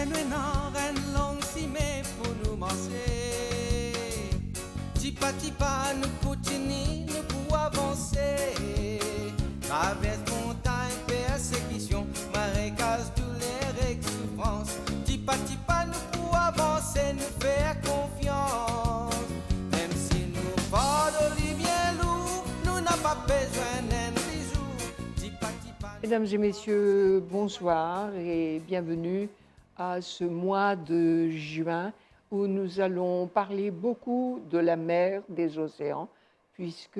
Maintenant, une longue cimée pour nous marcher. Tipa tipa, nous continuons, nous pouvons avancer. Traverse montagne, persécution, marécage, douleur et souffrance. Tipa tipa, nous pouvons avancer, nous faire confiance. Même si nous portons les bien lourd, nous n'avons pas besoin d'un bijou. Tipa tipa. Mesdames et messieurs, bonsoir et bienvenue à ce mois de juin où nous allons parler beaucoup de la mer, des océans, puisque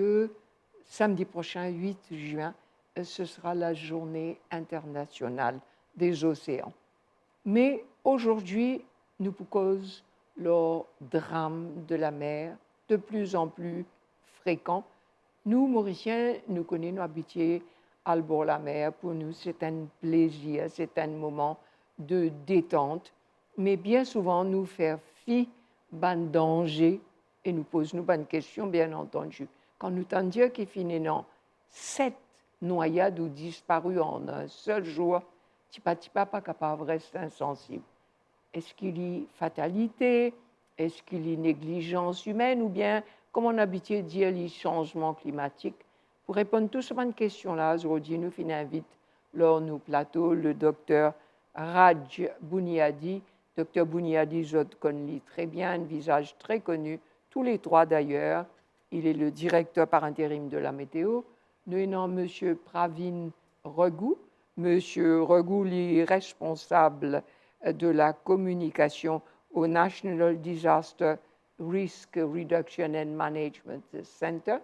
samedi prochain, 8 juin, ce sera la journée internationale des océans. Mais aujourd'hui, nous cause le drame de la mer, de plus en plus fréquent. Nous, Mauriciens, nous connaissons habitués à le bord de la mer. Pour nous, c'est un plaisir, c'est un moment de détente. Mais bien souvent, nous faire fi d'un danger et nous posons nous bonnes questions, bien entendu. Quand nous t'en dire qu'il finit dans 7 noyades ou disparus en un seul jour, tu n'es pas capable de rester insensible. Est-ce qu'il y a fatalité? Est-ce qu'il y a négligence humaine? Ou bien, comme on a habitué de dire, les changements climatiques? Pour répondre à toutes ces questions-là, aujourd'hui, nous invitons lors de nos plateaux le docteur Raj Buniadi. Docteur Buniadi, je le connais très bien, un visage très connu, tous les trois d'ailleurs. Il est le directeur par intérim de la météo. Nous avons M. Pravin Raghu. M. Raghu est responsable de la communication au National Disaster Risk Reduction and Management Center.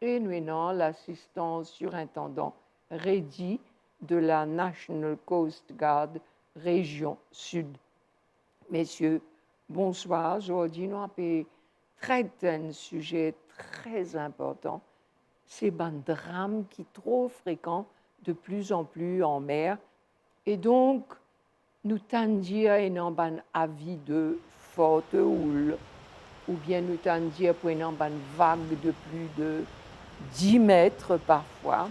Et nous avons l'assistant surintendant Reddy de la National Coast Guard Région Sud. Messieurs, bonsoir. Aujourd'hui, nous avons traité un sujet très important. C'est un drame qui est trop fréquent, de plus en plus en mer. Et donc, nous tendions à un avis de forte houle, ou bien nous tendions pour une vague de plus de 10 mètres parfois.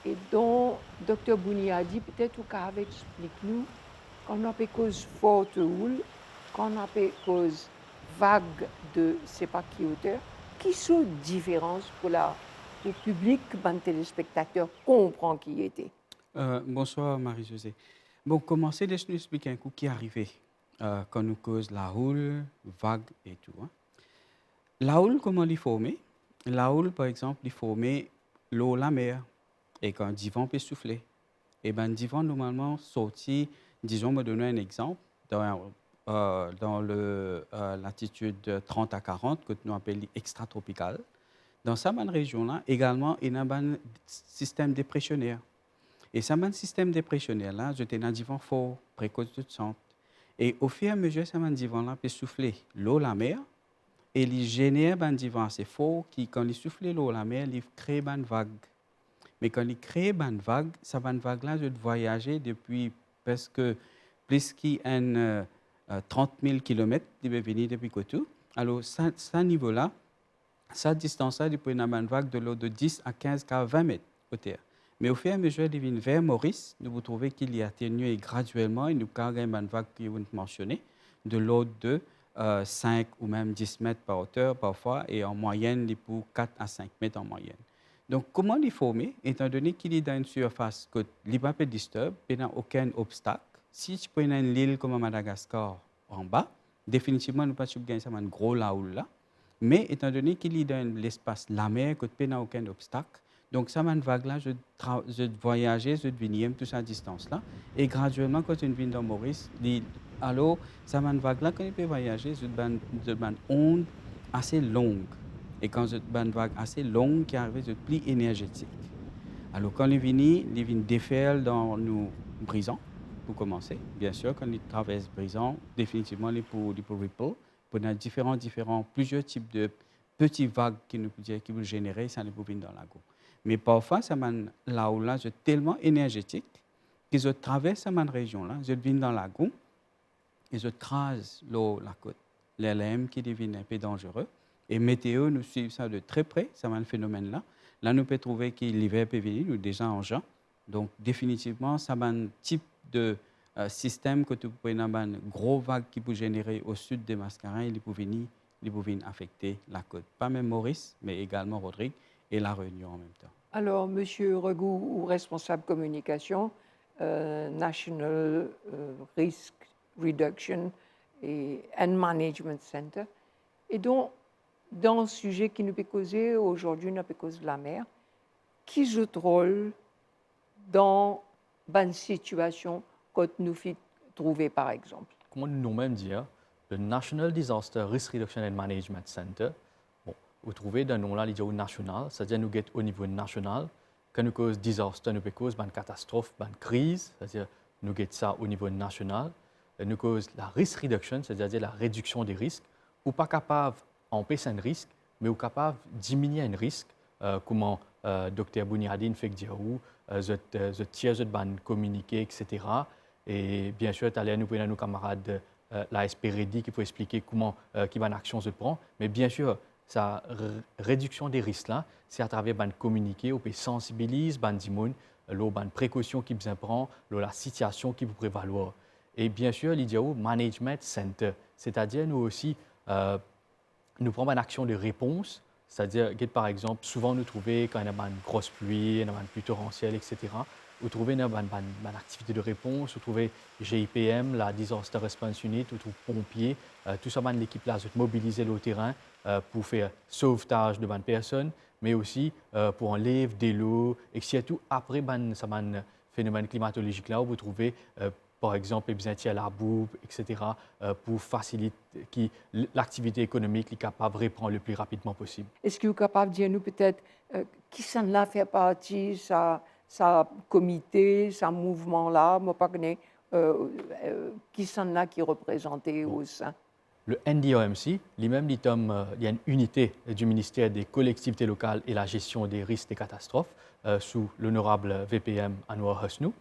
Et donc, Dr. Bouni a dit, peut-être qu'elle explique-nous, quand on a cause forte houle, quand on a cause vague de je ne sais pas qui hauteur, qui sont les différences pour le public, les téléspectateurs comprennent qui était. Bonsoir Marie-Josée. Bon, commencez, laisse-nous expliquer un coup qui est arrivé quand nous cause la houle, vague et tout. Hein. La houle, comment elle est formée? La houle, par exemple, elle est formée l'eau, la mer. Et quand un divan peut souffler. Et bien, un divan, normalement, sorti, disons, me donner un exemple, dans le latitude 30 à 40, que nous appelons extratropical. Dans cette région-là, également, il y a un système dépressionnaire. Et ce système dépressionnaire-là, j'étais dans un divan fort, précoce de centre. Et au fur et à mesure, ce divan-là peut souffler l'eau, la mer, et il génère un divan assez fort qui, quand il souffle l'eau, la mer, il crée une vague. Mais quand il crée une vague, cette vague-là, je voyager depuis presque plus qu'un 30 000 km, il va venir depuis Kotou. Alors, ce niveau-là, cette distance-là, il peut y avoir une vague de l'eau de 10 à 15 à 20 mètres au terre. Mais au fur et à mesure qu'il vient vers Maurice, nous trouvons qu'il y a atténué graduellement et nous avons une vague que vous mentionnez, de l'eau de 5 ou même 10 mètres par hauteur parfois, et en moyenne, il pour 4 à 5 mètres en moyenne. Donc, comment il est formé, étant donné qu'il est dans une surface que l'IBA peut disturber, il n'y a aucun obstacle. Si tu prends une île comme Madagascar en bas, définitivement, nous ne pouvons pas gagner un gros laoul là. Mais étant donné qu'il est dans l'espace, la mer, que tu n'as aucun obstacle, donc ça m'a vague-là, je voyageais, je venais toute cette distance-là. Et graduellement, quand je viens dans Maurice, alors, ça m'a vague-là, quand je peux voyager, je une onde assez longue. Et quand je une vague assez longue qui arrive, je plus énergétique. Alors, quand il vient défaire dans nos brisants, pour commencer. Bien sûr, quand il traverse brisant, définitivement, il pour ripple. Pour plusieurs types de petites vagues qui vous générer, ça ne peut venir dans la lago. Mais parfois, là, je suis tellement énergétique que je traverse cette région-là, je viens dans la lago et je crase l'eau, la côte. L'LM qui devient un peu dangereux. Et météo, nous suivons ça de très près, ce phénomène-là. Là, nous pouvons trouver que l'hiver peut venir, nous déjà en juin. Donc, définitivement, ça un type de système que tu peux avoir un gros vague qui peut générer au sud des Mascarins, il peut venir affecter la côte. Pas même Maurice, mais également Rodrigue et la Réunion en même temps. Alors, Monsieur Regou, ou responsable communication, National Risk Reduction and Management Center, et donc, dans le sujet qui nous peut causer aujourd'hui, nous peut causer de la mer, qui joue le rôle dans une situation que nous fait trouver, par exemple? Comme nous-mêmes dire, le National Disaster Risk Reduction and Management Center, bon, vous trouvez d'un nom là, il dit au national, c'est-à-dire nous get au niveau national, quand nous cause disaster, nous cause une catastrophe, une crise, c'est-à-dire nous get ça au niveau national, nous cause la risk reduction, c'est-à-dire la réduction des risques, ou pas capable d'empêcher un risque, mais ou capable de diminuer un risque, comment Dr. Bouniadine fait dire où, je tiers de ban communiqué, etc. Et bien sûr, tu allais nous prendre nos camarades la SPRD qui faut expliquer comment qui va action se prend. Mais bien sûr, sa réduction des risques là, c'est à travers ban communiqué, on peut sensibiliser ban dimoun, l'eau ban précaution qui besoin prend, la situation qui peut prévaloir. Et bien sûr, l'idéal management center, c'est-à-dire nous aussi nous prenons une action de réponse. C'est-à-dire que, par exemple, souvent nous trouvons quand il y a une grosse pluie, une pluie torrentielle, etc., vous trouvez une activité de réponse, vous trouvez GIPM, la Disaster Response Unit, vous trouvez pompiers, tout ça, l'équipe là, se mobiliser au terrain pour faire sauvetage de bonnes personnes, mais aussi pour enlever des lots, et surtout après ce phénomène climatologique là, où vous trouvez par exemple, la boue, etc., pour faciliter que l'activité économique est capable de reprendre le plus rapidement possible. Est-ce que vous êtes capable de dire nous peut-être qui s'en là fait partie, sa comité, sa mouvement-là, moi pas connais, qui s'en là qui est représenté au sein? Le NDOMC, lui-même, il y a une unité du ministère des collectivités locales et la gestion des risques et catastrophes sous l'honorable VPM Anwar Husnou.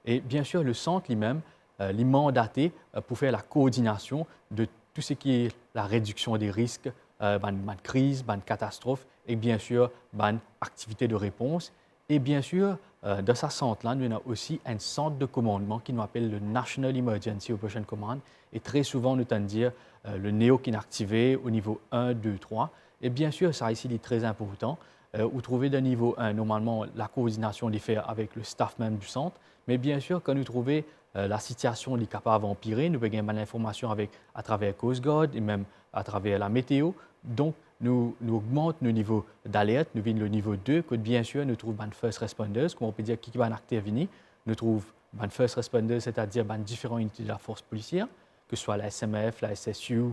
Et bien sûr, le centre lui-même, est mandaté pour faire la coordination de tout ce qui est la réduction des risques, de crise, de catastrophe, et bien sûr, de activité de réponse. Et bien sûr, dans ce centre-là, nous avons aussi un centre de commandement qui nous appelle le National Emergency Operation Command. Et très souvent, nous tendons à dire le NEO qui est activé au niveau 1, 2, 3. Et bien sûr, ça ici est très important. Vous trouvez d'un niveau 1, normalement, la coordination est faite avec le staff même du centre. Mais bien sûr, quand nous trouvons la situation est capable d'empirer, nous avons de l'information à travers Coast Guard et même à travers la météo. Donc, nous augmentons nos niveaux d'alerte, nous venons le niveau 2, que bien sûr, nous trouvons les first responders, comme on peut dire qui va intervenir. Nous trouvons les first responders, c'est-à-dire les différentes unités de la force policière, que ce soit la SMF, la SSU,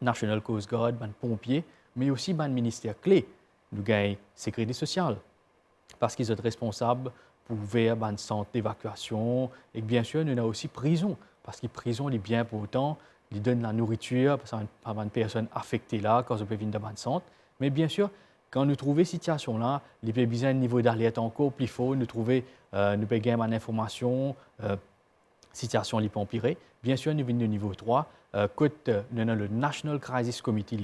National Coast Guard, les pompiers, mais aussi les ministères clés. Nous gagnons la sécurité sociale, parce qu'ils sont responsables pour ouvrir un centre d'évacuation. Et bien sûr, nous avons aussi prison, parce que prison est bien important, ils donnent la nourriture à une personne affectée là, quand ils peuvent venir dans un centre. Mais bien sûr, quand nous trouvons cette situation-là, il y a besoin d'un niveau d'alerte encore plus fort, nous trouvons, nous pouvons gagner une information, situation peut empirer. Bien sûr, nous venons au niveau 3, nous avons le National Crisis Committee,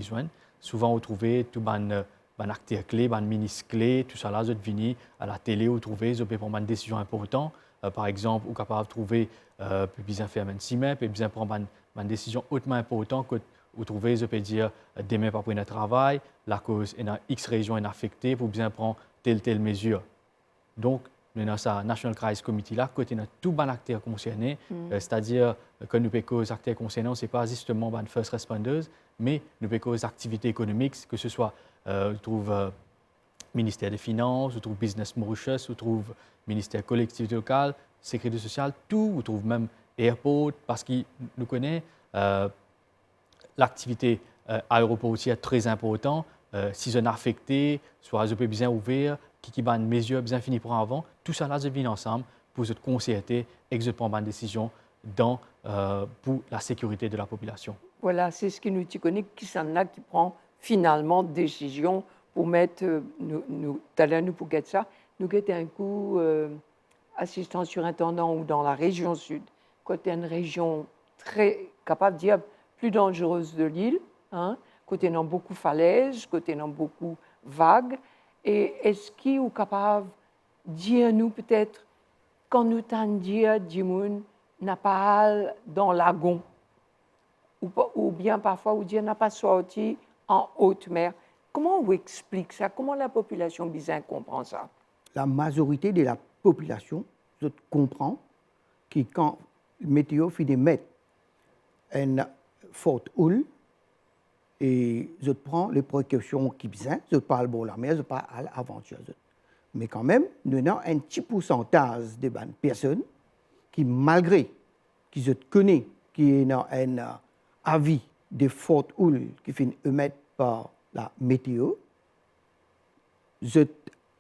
souvent vous trouvez tout un acteur clé, un ministre clé, tout ça là, vous venez à la télé, vous trouvez, vous pouvez prendre une décision importante. Par exemple, vous êtes capable de trouver, vous pouvez faire un CIMEP, vous pouvez prendre une décision hautement importante que vous trouvez, vous pouvez dire, demain, pas pour le travail, la cause est dans X région est affectée, vous pouvez prendre telle mesure. Donc, nous avons ce National Crisis Committee là, côté de tous les acteurs concernés, c'est-à-dire que nous avons les acteurs concernés, ce n'est pas justement les first responders, mais nous avons les activités économiques, que ce soit, on trouve ministère des Finances, on trouve Business Mauritius, on trouve ministère collectivité locale, sécurité sociale, tout, on trouve même airport, parce que nous connaissons l'activité aéroportière très importante, si on est affecté, soit on peut bien ouvrir, qui va une mesure bien finie pour avant, tout ça là, se vient ensemble pour se concerter et se prendre une décision pour la sécurité de la population. Voilà, c'est ce qui nous connaît, qui s'en a qui prend finalement décision pour mettre, nous pour gagner ça, nous guetter un coup assistant surintendant ou dans la région sud, côté une région très capable de dire plus dangereuse de l'île, hein, côté dans beaucoup falaises, côté dans beaucoup vagues. Et est-ce qu'il est capable de dire nous peut-être quand nous t'en dire Dimoun n'a pas dans lagon, ou bien parfois on dit n'a pas sorti en haute mer. Comment on explique ça? Comment la population bisin comprend ça? La majorité de la population comprend que quand le météo finit mettre une forte houle, et je prends les précautions qui besoin, je parle bon la mer, je parle à l'aventure. Mais quand même, nous avons un petit pourcentage de personnes qui, malgré qu'ils se connaissent, qui ont un avis de forte houle qui finit émettre par la météo, je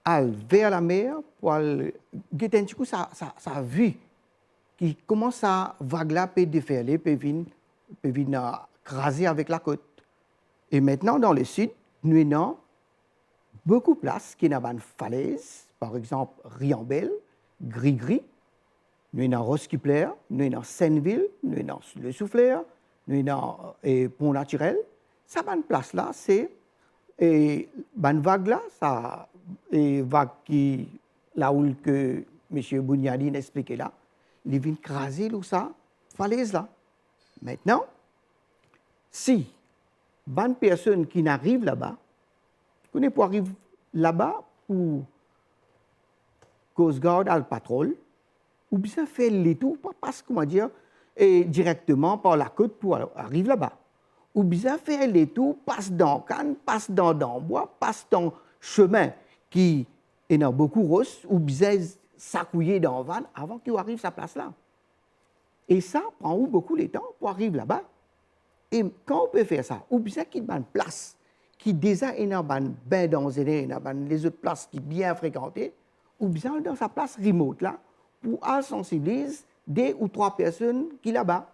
aller vers la mer pour aller guetter un petit coup sa vue qui commence à vague là peut déferler, peut venir craser avec la côte. Et maintenant, dans le sud, nous avons beaucoup de places qui ont une falaise, par exemple Riambel, Gris-Gris, nous avons Roskilde, nous avons Seineville, nous avons Le Souffleur, nous avons Pont Naturel. Ça, bonne place-là, c'est une vague-là, ça, vague qui, la houle que M. Bougnadine expliquait là, il vient craser ça, falaise-là. Maintenant, si bonne personne qui n'arrive là-bas, qu'on est pour arriver là-bas pour Coast Guard à le patrol, ou bien faire les tours, pas parce comment dire, directement par la côte pour arriver là-bas. Ou bien faire les tours, passe dans Cannes, passe dans bois, passe dans chemin qui est dans beaucoup rose, ou bien s'accouiller dans van avant qu'il arrive à sa place là. Et ça prend beaucoup de temps pour arriver là-bas. Et quand on peut faire ça, ou bien qu'il y a une place qui déjà est dans bain dangereux, dans les autres places qui sont bien fréquentées, ou bien dans sa place remote là, pour sensibiliser 2 ou 3 personnes qui sont là-bas.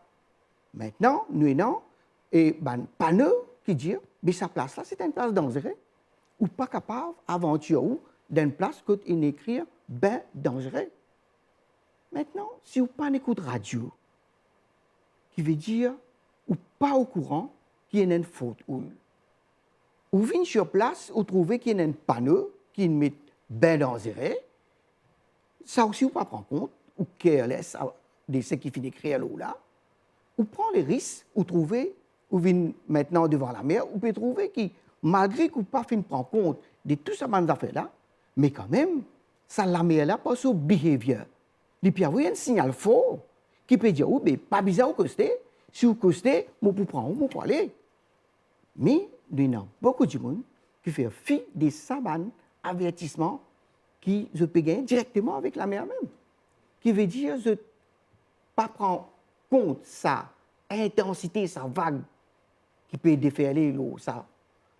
Maintenant, nous avons un panneau qui dit que sa place là, c'est une place dangereuse, ou pas capable d'aventure ou d'une place que il écrit bien dangereux. Maintenant, si vous pas écoute radio, qui veut dire ou pas au courant qu'il y a une faute houle. Ou venez sur place, ou trouvez qu'il y a un panneau qui met bien dangereux. Ça aussi, vous ne prenez pas compte, ou careless de ce qui finit d'écrire l'eau là. Ou prend les risques, ou trouvez, ou venez maintenant devant la mer, ou peut trouver que malgré que vous pas fin prendre compte de tout ça bonnes affaires là, mais quand même, ça la mer là pas sur behavior. Il peut y avoir un signal fort qui peut dire, oh, mais pas bizarre au côté. Si vous costez, vous pouvez prendre, vous pouvez aller. Mais il y a beaucoup de monde qui fait fi des sabanes avertissements qui se peut gagner directement avec la mer même. Qui veut dire, je ne pas prendre compte sa intensité, sa vague qui peut déferler l'eau, ça,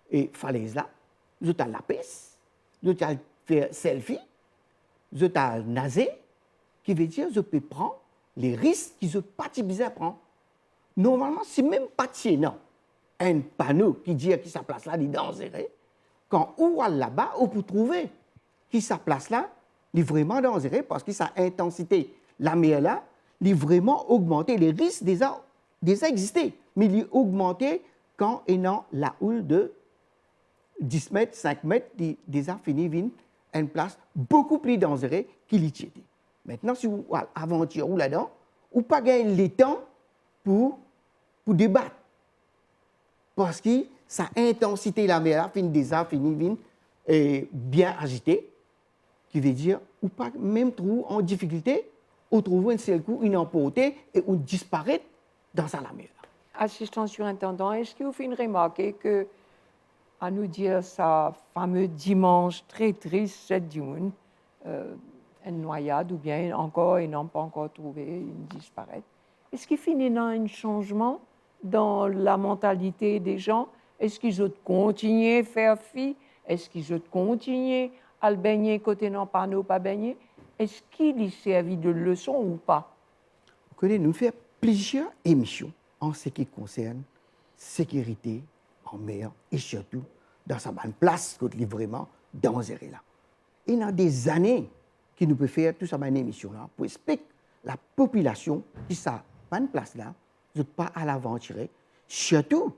et falaise là. Je t'ai la peste, je t'ai faire selfie, je t'ai naser, qui veut dire, je peux prendre les risques que je ne pas bizarre prendre. Normalement, c'est même pas non. Un panneau qui dit que sa place là est dangereux. Quand on va là-bas, on peut trouver que sa place là est vraiment dangereux parce que sa intensité, la mer là, est vraiment augmentée. Les risques déjà existaient, mais il est augmenté quand il y a la houle de 10 mètres, 5 mètres, déjà fini une place beaucoup plus dangereuse qu'il y était. Maintenant, si vous avez aventure ou là-dedans, ou pas gagner le temps pour débattre. Parce que sa intensité, la mer, finit bien agitée, qui veut dire, ou pas même trouver en difficulté, ou trouver un seul coup, une emportée, et ou disparaître dans sa mer. Assistant surintendant, est-ce que vous faites remarquer que, à nous dire ça fameux dimanche très triste, 7 juin, une noyade, ou bien encore, ils n'ont pas encore trouvé, ils disparaissent. Est-ce qu'il finit dans un changement dans la mentalité des gens? Est-ce qu'ils ont continué à faire fi? Est-ce qu'ils ont continué à le baigner côté non pas nous pas baigner? Est-ce qu'il y servi de leçon ou pas? Vous connaissez, nous faisons plusieurs émissions en ce qui concerne sécurité en mer et surtout dans sa bonne place qui est vraiment dangereux là. Il y a des années qui nous peut faire tout ça bonne émission là pour expliquer la population qui ça bonne place là, ne pas à l'aventurer, surtout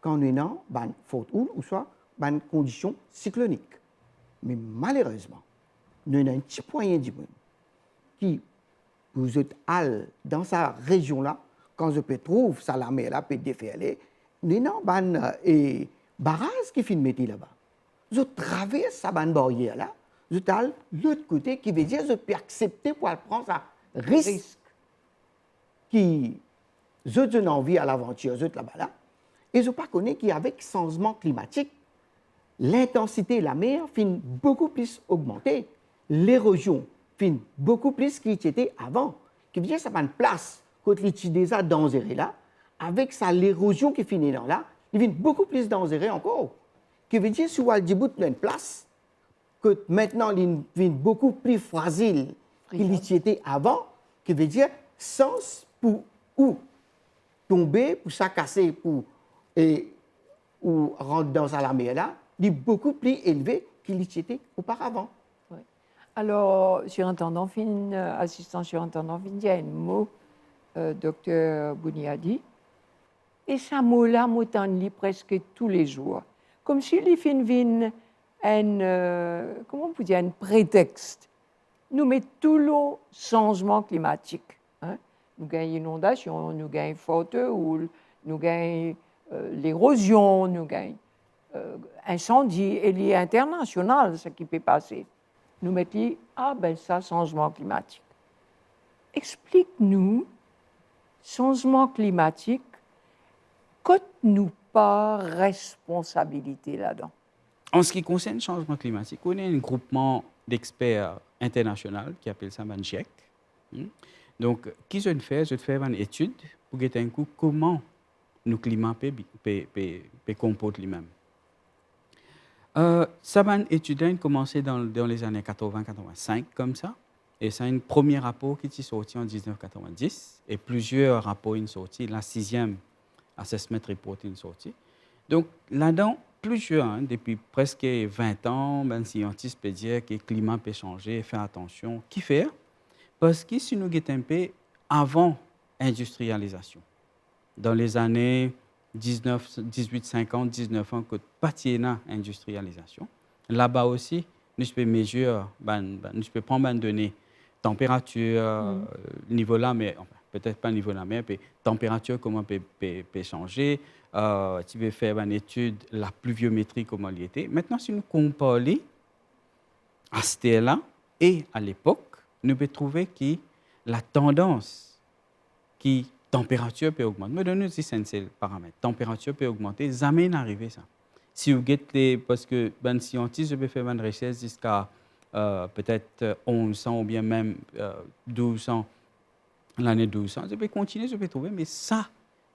quand nous avons une faute houle ou soit une condition cyclonique. Mais malheureusement, nous avons un petit point du monde qui vous êtes dans sa région-là, quand je peux trouver ça, la mer là, peut déferler, il y a un barrage qui finit de mettre là-bas. Je traverse sa barrière là, je allé de l'autre côté, qui veut dire que je peux accepter pour prendre ça risque qui je donne envie à l'aventure, je là-bas là. Et je ne connais pas qu'avec le changement climatique, l'intensité de la mer finit beaucoup plus augmentée, l'érosion finit beaucoup plus qu'il était avant. Qui veut dire que ça prend une place quand il est déjà dangereux là, avec ça l'érosion qui finit dans là, il devient beaucoup plus dangereux encore. Qui veut dire que si on a une place, que maintenant il devient beaucoup plus fragile qu'il était avant, qui veut dire sens pour où tomber, pour ça casser, ou rentrer dans la mer là, est beaucoup plus élevé qu'il était auparavant. Oui. Alors, surintendant assistant surintendant fin, il y a un mot, docteur Bouniadi, et ce mot-là, je lis presque tous les jours. Comme si les fin vin comment on peut dire, un prétexte. Nous mettons tout le changement climatique. Hein? Nous gagnons inondation, nous gagnons faute, ou nous gagnons l'érosion, nous gagnons incendie, et lié international, ce qui peut passer. Nous mettons, ça, changement climatique. Explique-nous, changement climatique, qu'avons-nous pas responsabilité là-dedans? En ce qui concerne le changement climatique, on a un groupement d'experts international qui appelle ça GIEC. Donc, qui je fais une étude pour voir un coup comment le climat peut comporter lui-même. Ça m'a étudié commencé dans les années 80-85 comme ça. Et c'est un premier rapport qui est sorti en 1990 et plusieurs rapports sont sortis. La 6e assessment report est sorti. Donc là-dedans, plusieurs, depuis presque 20 ans, les scientifiques peuvent dire que le climat peut changer, faire attention. Qui fait? Parce que si nous sommes un peu avant l'industrialisation, dans les années 1850, 19 ans, que pas industrialisation, là-bas aussi, nous pouvons mesurer, nous pouvons prendre des données, température, niveau de la mer, enfin, peut-être pas niveau de la mer, mais température, comment peut changer. Tu peux faire une étude, la pluviométrie, comment elle était. Maintenant, si nous comparons à ce là et à l'époque, nous pouvons trouver que la tendance qui température peut augmenter. Mais donne-nous ici c'est le paramètre. Température peut augmenter, jamais n'arrive ça. Si vous guettez, parce que ben scientiste, je peux faire une recherche jusqu'à peut-être 1100 ou bien même 1200, l'année 1200, je peux continuer, je peux trouver, mais ça,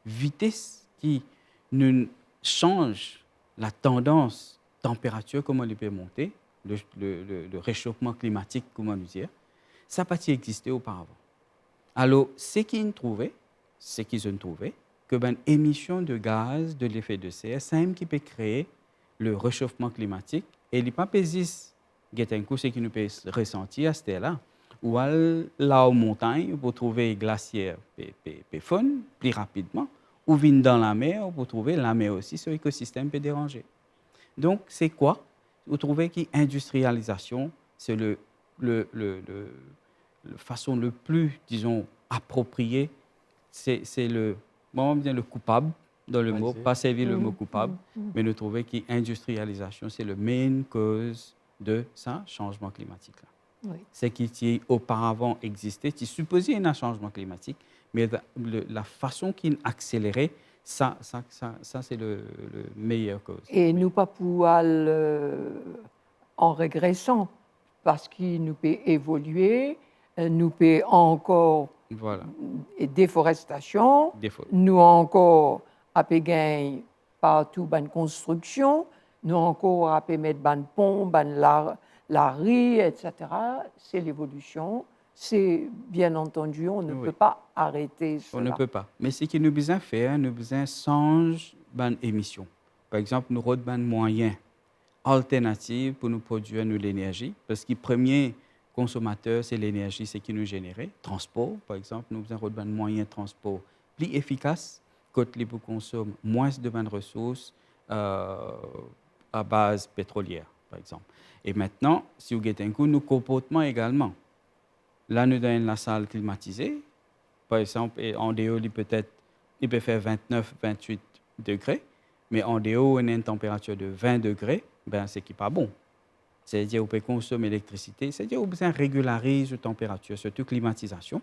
vitesse qui nous change la tendance température, comment elle peut monter, le réchauffement climatique, comment nous dire, ça n'a pas existé auparavant. Alors, ce qu'ils ont trouvé, que ben émission de gaz de l'effet de serre, c'est ce qui peut créer le réchauffement climatique. Et il n'y a pas ce qui nous peut ressentir à ce là ou là aux montagnes pour trouver glaciaires fondre plus rapidement, ou venir dans la mer pour trouver la mer aussi, ce écosystème peut déranger. Donc, c'est quoi? Vous trouvez que l'industrialisation, c'est la façon le plus, disons, appropriée, c'est le coupable dans le mot, pas servir le mot coupable, mais de trouver que l'industrialisation, c'est la main cause de ça changement climatique là. Oui. C'est qui auparavant existait, qui supposait un changement climatique, mais la façon qu'il accélérait, ça c'est le meilleur cause. Et nous pas pouvoir en régressant, parce qu'il nous peut évoluer, nous peut encore déforestation, nous encore à gagner partout une construction, nous encore à mettre ban pont, ban la rue, etc. C'est l'évolution. C'est bien entendu, on ne peut pas arrêter cela. On ne peut pas. Mais ce que nous besoin faire, nous besoin changer ban émission. Par exemple, nous avons ban moyen alternative pour nous produire l'énergie, parce que le premier consommateur, c'est l'énergie, c'est qui nous génère. Transport, par exemple, nous avons ban moyen de transport plus efficace, quand les consomment moins de ressources à base pétrolière, par exemple. Et maintenant, si vous avez un coup, nos comportements également. là, nous avons la salle climatisée. Par exemple, et en dehors, il peut faire 29, 28 degrés. Mais en dehors, on a une température de 20 degrés, ben, c'est qui pas bon. C'est-à-dire qu'on peut consommer l'électricité, c'est-à-dire qu'on besoin régulariser la température, surtout climatisation.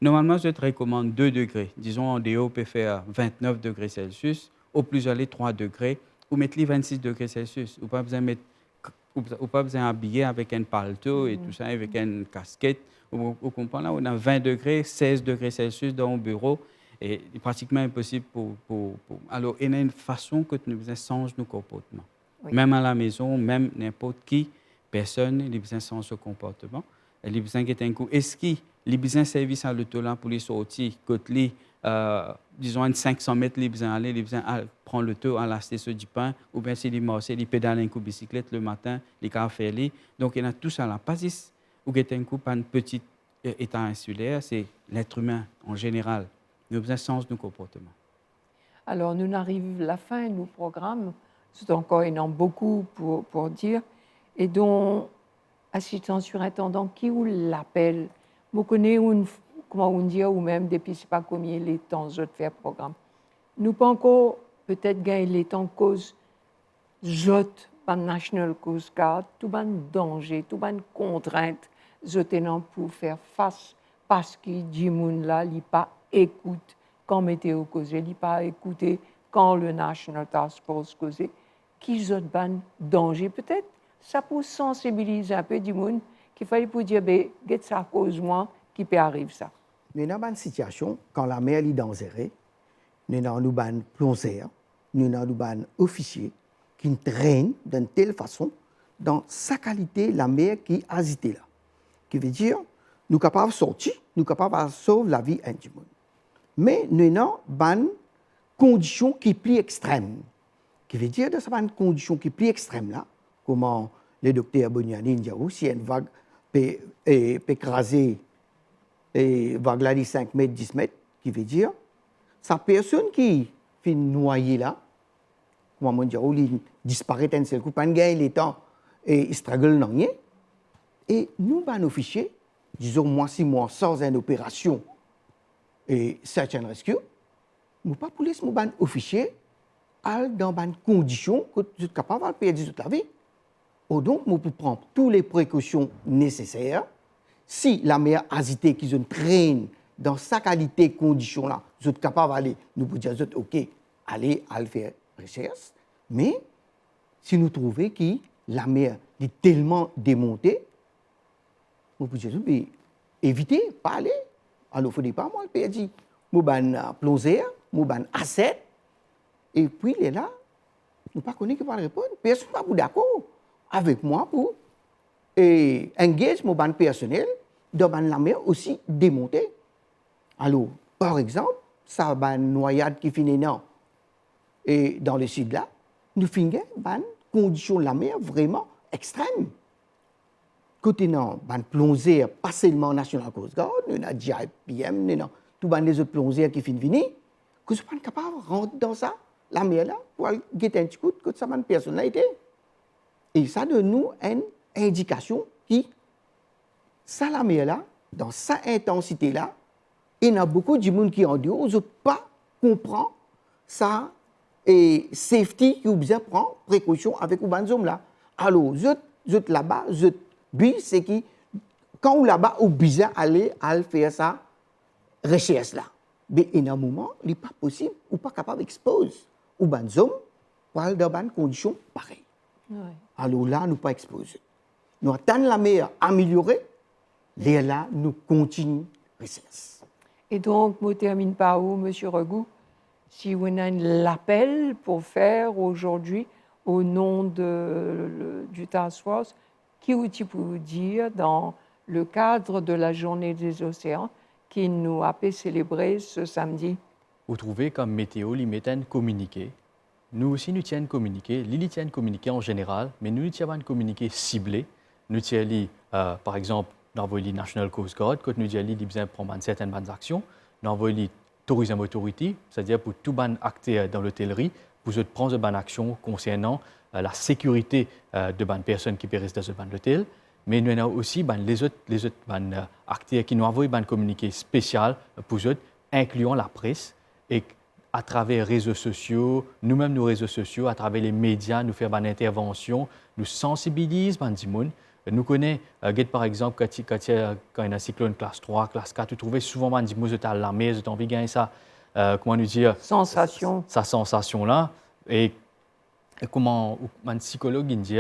Normalement, je te recommande 2 degrés. Disons, en dehors, on peut faire 29 degrés Celsius, au plus aller 3 degrés, ou mettre les 26 degrés Celsius. Ou pas besoin habiller avec un paletot et tout ça, avec une casquette. Vous comprenez, là, on a 20 degrés, 16 degrés Celsius dans le bureau. Et c'est pratiquement impossible Alors, il y a une façon que nous besoin changer nos comportements. Oui. Même à la maison, même n'importe qui, personne, il a besoin de changer ce comportement. Il a besoin de un coup. Est-ce qu'il a besoin de service à l'auto là pour les sortir, côté disons, à 500 mètres, il a besoin d'aller, il a besoin de prendre le tour à la station du pain, ou bien s'il est marché, il pédale un coup de bicyclette le matin, il a fait lui. Donc, il y a tout ça là. Pas juste ou un coup par un petit état insulaire, c'est l'être humain en général. Nous avons besoin de changer nos comportements. Alors, nous arrivons à la fin de nos programmes. C'est encore énorme, beaucoup pour dire. Et donc, assistant surintendant, qui vous l'appelle? Vous connaissez comment on dit, ou même depuis, c'est pas combien les temps de faire programme. Nous pas encore peut-être gagner les temps cause jot par National Coast Guard, tout ban danger, tout ban contrainte, jotenant pour faire face parce que dit moun là, il pas écoute quand météo causé, il pas écouté quand le National Task Force causé, qui jot ban danger peut-être. Ça peut sensibiliser un peu du monde qu'il fallait pour dire, ben, get ça cause moi qui peut arriver ça. Nous avons une situation, quand la mer est dangereuse, nous avons un plongeur, nous avons un officier qui traîne d'une telle façon dans sa qualité, la mer qui est agitée là. Qui veut dire, nous sommes capables de sortir, nous sommes capables de sauver la vie du monde. Mais nous avons une condition qui est plus extrême. Qui veut dire, dans une condition qui est plus extrême là, comme le docteur Boniani dit, si une vague peut écraser et vague là de 5 mètres, 10 mètres, qui veut dire, sa personne qui fait noyer là, comment on dit, il disparaît d'un seul coup, pas de gain, il est temps, et il struggle dans rien. Et nous, ben, nos fichiers, disons, moi, si moi, sans une opération et search and rescue, nous pas police, nous, ben, officier, dans une condition que vous êtes capable de perdre toute la vie. Donc, nous pouvons prendre toutes les précautions nécessaires. Si la mer agitée qui se traîne dans sa qualité, condition là, vous êtes capable d'aller, nous pouvons dire, OK, allez à faire recherche. Mais si nous trouvons que la mer est tellement démontée, nous pouvons dire, évitez, pas aller. Alors, il ne faut pas moi le perdre. Nous avons plongeur, nous avons asset. Et puis, il est là, nous ne connaissons pas qui va répondre. Personne n'est pas d'accord avec moi pour engager mon ban personnel dans la mer aussi démontée. Alors, par exemple, ça va une noyade qui finit et dans le sud là, nous finissons une condition de la mer vraiment extrême. Côté non, une plongée pas seulement National Coast Guard, nous avons JIPM, nous avons tous les autres plongeurs qui finissent venir, que ne sont pas capables de rentrer dans ça, la mer là, pour guetter un petit coup de ça une personnalité. Et ça donne nous une indication qui, ça la mer là, dans sa intensité là, il y a beaucoup de gens qui en disent, ne pas comprendre ça et safety qui ont besoin de prendre précaution avec les hommes là. Alors, je là-bas, but c'est que quand on là-bas, on besoin d'aller faire ça recherche là. Mais il y a un moment, il n'est pas possible ou pas capable d'exposer aux hommes pour aller dans une condition pareille. Oui. Alors là, nous ne pas exposer. Nous attendons la mer améliorée, et là, nous continuons la recherche. Et donc, je termine par où, M. Regou, si vous avez l'appel pour faire aujourd'hui au nom du Task Force, qui vous peut dire dans le cadre de la Journée des océans qui nous a fait célébrer ce samedi? Vous trouvez comme météo, ils mettent un communiqué. Nous aussi, nous tiennent communiqué. Ils tiennent communiqué en général, mais nous tiennent un communiqué ciblé. Nous tiennent, par exemple, dans le National Coast Guard, quand nous disons qu'ils besoin prendre certaines bonnes actions, dans le Tourism Authority, c'est-à-dire pour tout bon acteur dans l'hôtellerie, vous prendre de bonnes actions concernant la sécurité de bonnes personnes qui périssent dans ce bon hôtel. mais nous avons aussi les autres acteurs qui nous envoient un communiqué spécial pour eux, incluant la presse, et à travers les réseaux sociaux, nous-mêmes nos réseaux sociaux, à travers les médias, nous faisons une intervention, nous sensibilisons les gens. Nous connaissons, par exemple, quand il y a un cyclone classe 3, classe 4, vous trouvez souvent les gens qui à la maison, vous avez envie de ça, comment nous dire, Sensation. Sa sensation-là. Et comment un psychologue dit,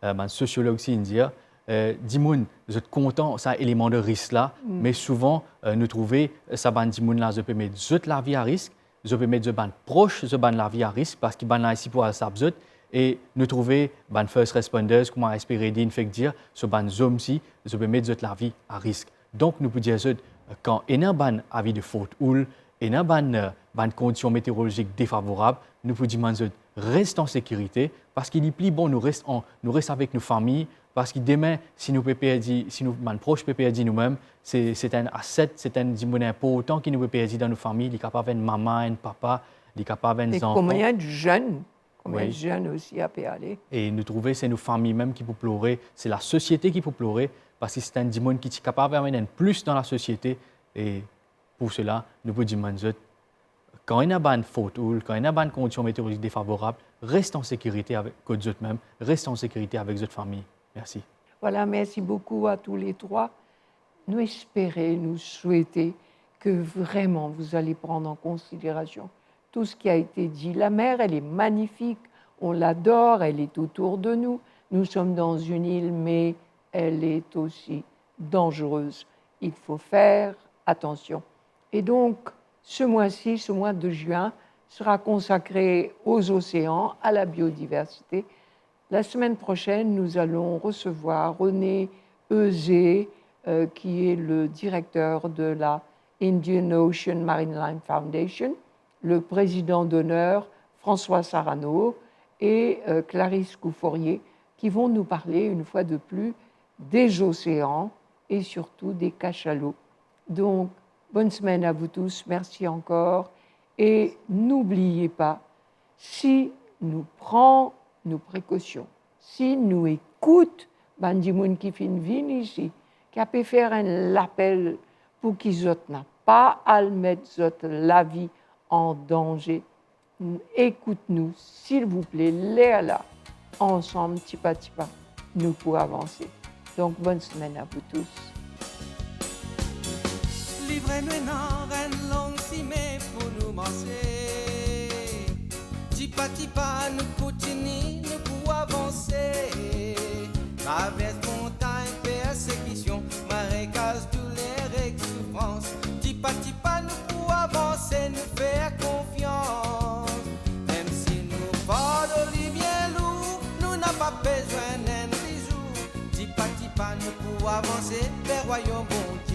un sociologue aussi dit, vous êtes content, ça élément de risque là, mais souvent, nous trouvons ça ban dimoun là, je peux mettre la vie à risque, je peux mettre ban proche, je ban la vie à risque parce qu'il ban là ici pour ça et nous trouvons ban first responders, comment espérer dire, fait dire, ce ban zoom si, je peux mettre la vie à risque. Donc nous pouvons dire quand il y a un avis de faute ou il y a une condition météorologique défavorable, nous pouvons dire reste en sécurité parce qu'il est plus bon nous reste avec nos familles parce que demain si nous proches PPRD nous-mêmes c'est un asset, c'est un important qui nous PPRD dans nos familles, il est capable de maman, un papa, il est capable de enfants. Combien de jeunes Oui. de jeunes aussi à aller. Et nous trouvons c'est nos familles même qui peuvent pleurer, c'est la société qui peut pleurer parce que c'est un démon qui est capable d'amener plus dans la société et pour cela nous pouvons dire quand il y a une faute ou quand il y a une condition météorologique défavorable, reste en sécurité avec eux-mêmes, reste en sécurité avec votre famille. Merci. Voilà, merci beaucoup à tous les trois. Nous espérons, nous souhaitons que vraiment vous allez prendre en considération tout ce qui a été dit. La mer, elle est magnifique, on l'adore, elle est autour de nous. Nous sommes dans une île, mais elle est aussi dangereuse. Il faut faire attention. Et donc, ce mois-ci, ce mois de juin, sera consacré aux océans, à la biodiversité. La semaine prochaine, nous allons recevoir René Euzé, qui est le directeur de la Indian Ocean Maritime Foundation, le président d'honneur François Sarano et Clarisse Couffourier, qui vont nous parler une fois de plus des océans et surtout des cachalots. Donc, bonne semaine à vous tous, merci encore. Et n'oubliez pas, si nous prenons nos précautions, si nous écoutons Bandimoun qui fin vin ici, qui a pu faire un appel pour qu'ils n'aient pas à mettre la vie en danger, écoute-nous, s'il vous plaît, là, ensemble, petit pas, nous pouvons avancer. Donc, bonne semaine à vous tous. Livrez-nous une longue cimée pour nous manger. Tipa, nous continuons, nous pouvons avancer. Traverse montagne, persécution, marécage, douleur et souffrance. Tipa, nous pouvons avancer, nous faire confiance. Même si nous portons les bien lourd, nous n'avons pas besoin d'un bisou. Tipa, nous pouvons avancer vers royaume bon Dieu.